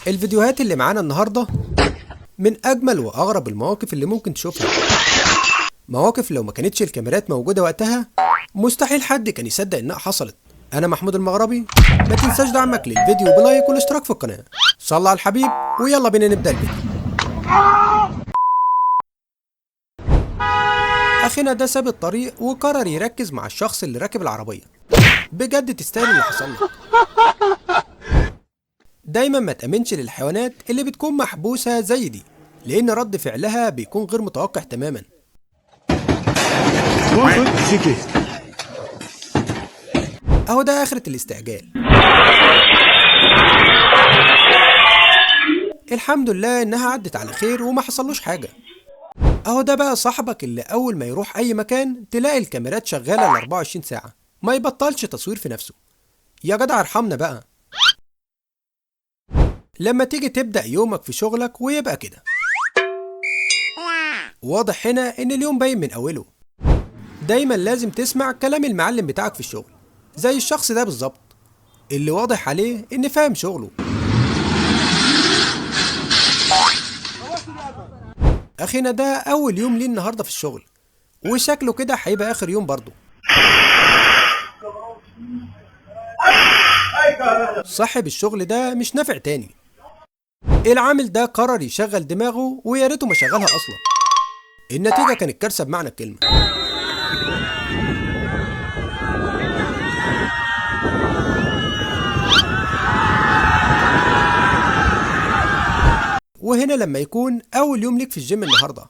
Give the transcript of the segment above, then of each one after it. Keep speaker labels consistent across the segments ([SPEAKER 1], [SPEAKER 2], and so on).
[SPEAKER 1] الفيديوهات اللي معانا النهاردة من أجمل وأغرب المواقف اللي ممكن تشوفها. مواقف لو ما كانتش الكاميرات موجودة وقتها مستحيل حد كان يصدق إنها حصلت. أنا محمود المغربي، ما تنساش دعمك للفيديو بلايك والاشتراك في القناة. صلى على الحبيب ويلا بينا نبدأ الفيديو. أخينا ده ساب الطريق وقرر يركز مع الشخص اللي راكب العربية. بجد تستاهل اللي حصل لك. دايما ما تأمنش للحيوانات اللي بتكون محبوسة زي دي، لأن رد فعلها بيكون غير متوقع تماما. أهو ده آخرة الاستعجال. الحمد لله إنها عدت على خير وما حصلوش حاجة. أهو ده بقى صاحبك اللي أول ما يروح أي مكان تلاقي الكاميرات شغالة ال 24 ساعة، ما يبطلش تصوير في نفسه. يا جدع ارحمنا بقى. لما تيجي تبدأ يومك في شغلك ويبقى كده، واضح هنا إن اليوم باين من أوله. دايما لازم تسمع كلام المعلم بتاعك في الشغل، زي الشخص ده بالظبط اللي واضح عليه إن فاهم شغله. أخينا ده أول يوم ليه النهاردة في الشغل، وشكله كده هيبقى آخر يوم برضه. صاحب الشغل ده مش نافع تاني. العامل ده قرر يشغل دماغه ويا ريته ما شغلها أصلا. النتيجة كانت كارثة بمعنى الكلمة. وهنا لما يكون أول يوم ليك في الجيم النهاردة،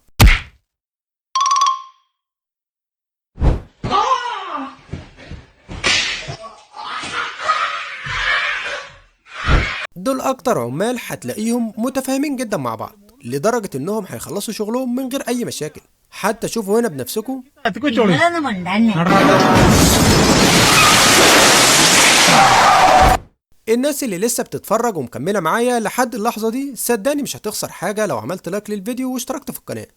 [SPEAKER 1] دول أكتر عمال هتلاقيهم متفاهمين جدا مع بعض، لدرجة إنهم هيخلصوا شغلهم من غير أي مشاكل. حتى شوفوا هنا بنفسكم. الناس اللي لسه بتتفرج ومكملة معايا لحد اللحظة دي، صدقني مش هتخسر حاجة لو عملت لايك للفيديو واشتركت في القناة.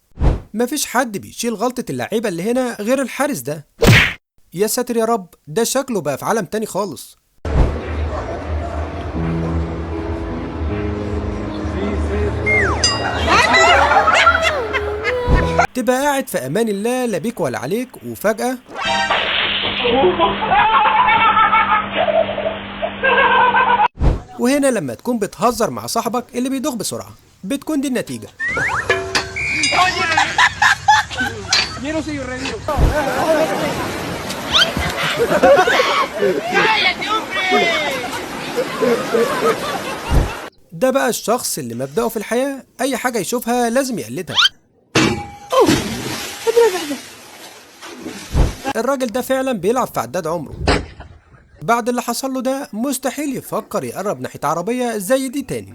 [SPEAKER 1] مفيش حد بيشيل غلطة اللعيبة اللي هنا غير الحارس ده. يا ساتر يا رب، ده شكله بقى في عالم تاني خالص. تبقى قاعد في امان الله لا بيك ولا عليك، وفجأة وهنا لما تكون بتهزر مع صاحبك اللي بيدوخ بسرعة بتكون دي النتيجة. ده بقى الشخص اللي مبدأه في الحياة أي حاجة يشوفها لازم يقلدها. الراجل ده فعلا بيلعب في عداد عمره. بعد اللي حصل له ده مستحيل يفكر يقرب ناحية عربية زي دي تاني.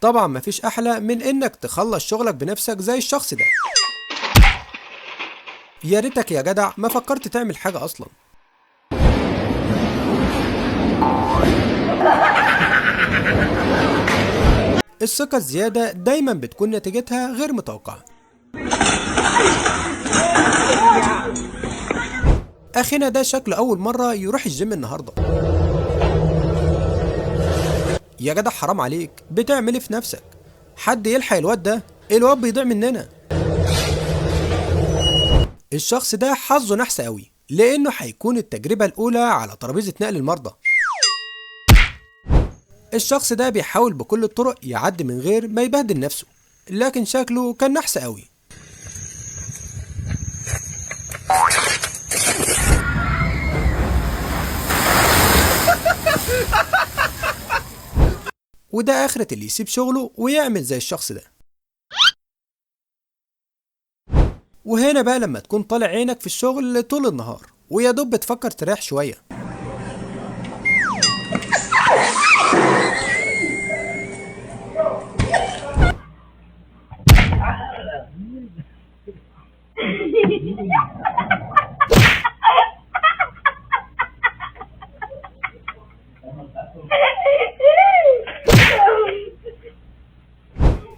[SPEAKER 1] طبعا مفيش أحلى من إنك تخلص شغلك بنفسك زي الشخص ده. يا ريتك يا جدع ما فكرت تعمل حاجة أصلا. الثقة الزيادة دايما بتكون نتيجتها غير متوقعة. أخينا ده شكله أول مرة يروح الجيم النهاردة. يا جدع حرام عليك، بتعمل ايه في نفسك؟ حد يلحق الواد ده، الواد بيضيع مننا. الشخص ده حظه نحس قوي، لأنه هيكون التجربة الأولى على ترابيزة نقل المرضى. الشخص ده بيحاول بكل الطرق يعدي من غير ما يبهدل نفسه، لكن شكله كان نحس قوي. وده آخرة اللي يسيب شغله ويعمل زي الشخص ده. وهنا بقى لما تكون طالع عينك في الشغل طول النهار ويا دوب بتفكر تريح شوية،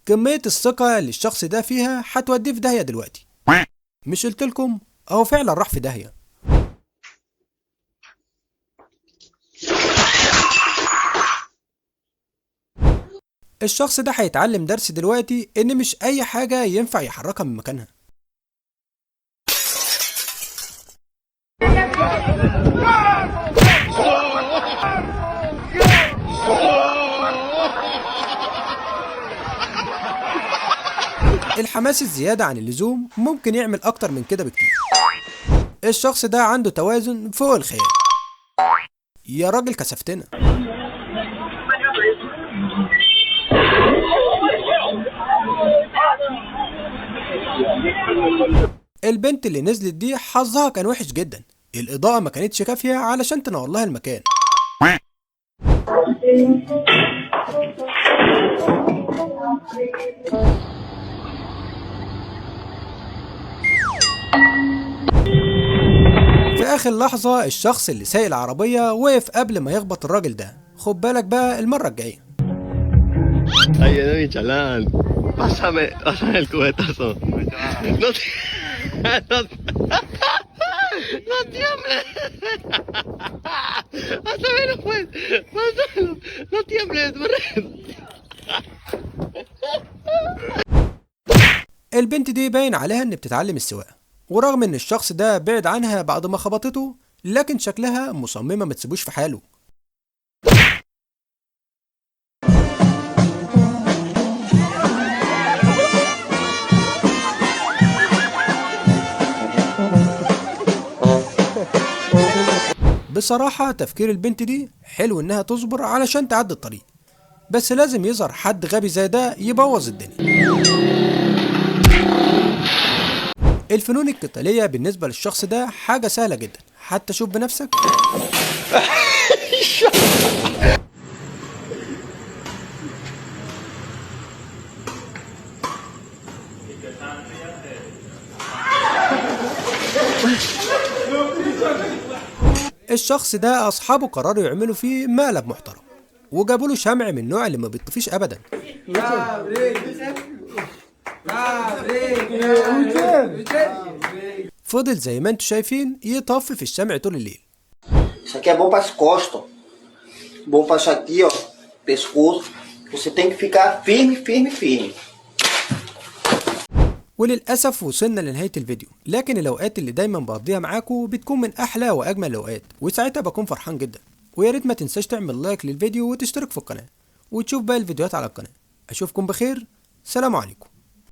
[SPEAKER 1] كمية الثقة اللي الشخص ده فيها هتوديه في داهية دلوقتي. مش قلتلكم؟ اهو فعلا راح في داهية. الشخص ده هيتعلم درس دلوقتي ان مش اي حاجة ينفع يحركها من مكانها. الحماس الزيادة عن اللزوم ممكن يعمل اكتر من كده بكتير. الشخص ده عنده توازن فوق الخيال. يا راجل كسفتنا. البنت اللي نزلت دي حظها كان وحش جدا، الإضاءة ما كانتش كافية علشان تنور لها المكان. في آخر لحظة الشخص اللي سايق العربية وقف قبل ما يخبط الراجل ده. خد بالك بقى المرة الجاية.
[SPEAKER 2] Ay, mi chalán. Pásame el cubetazo. No, no, no tiembles. Pásamelo, pues. Pásamelo. No tiembles.
[SPEAKER 1] البنت دي باين عليها ان بتتعلم السواقة، ورغم ان الشخص ده بعد عنها بعد ما خبطته، لكن شكلها مصممة ما تسيبوش في حاله. بصراحة تفكير البنت دي حلو انها تصبر علشان تعدي الطريق، بس لازم يظهر حد غبي زي ده يبوظ الدنيا. الفنون القتالية بالنسبة للشخص ده حاجة سهلة جدا، حتى شوف بنفسك. الشخص ده اصحابه قرروا يعملوا فيه مقلب محترم، وجابوا له شمع من النوع اللي ما بيطفيش ابدا. فضل زي ما انتم شايفين يطفي في الشمع طول الليل.
[SPEAKER 3] Isso aqui é bom para as costas, bom para isso aqui, ó, pescoço. Você tem que ficar firme, firme, firme.
[SPEAKER 1] وللأسف وصلنا لنهاية الفيديو، لكن الأوقات اللي دايما بقضيها معاكم بتكون من أحلى وأجمل الأوقات، وساعتها بكون فرحان جدا. وياريت ما تنساش تعمل لايك للفيديو وتشترك في القناة، وتشوف باقي الفيديوهات على القناة. أشوفكم بخير، سلام عليكم.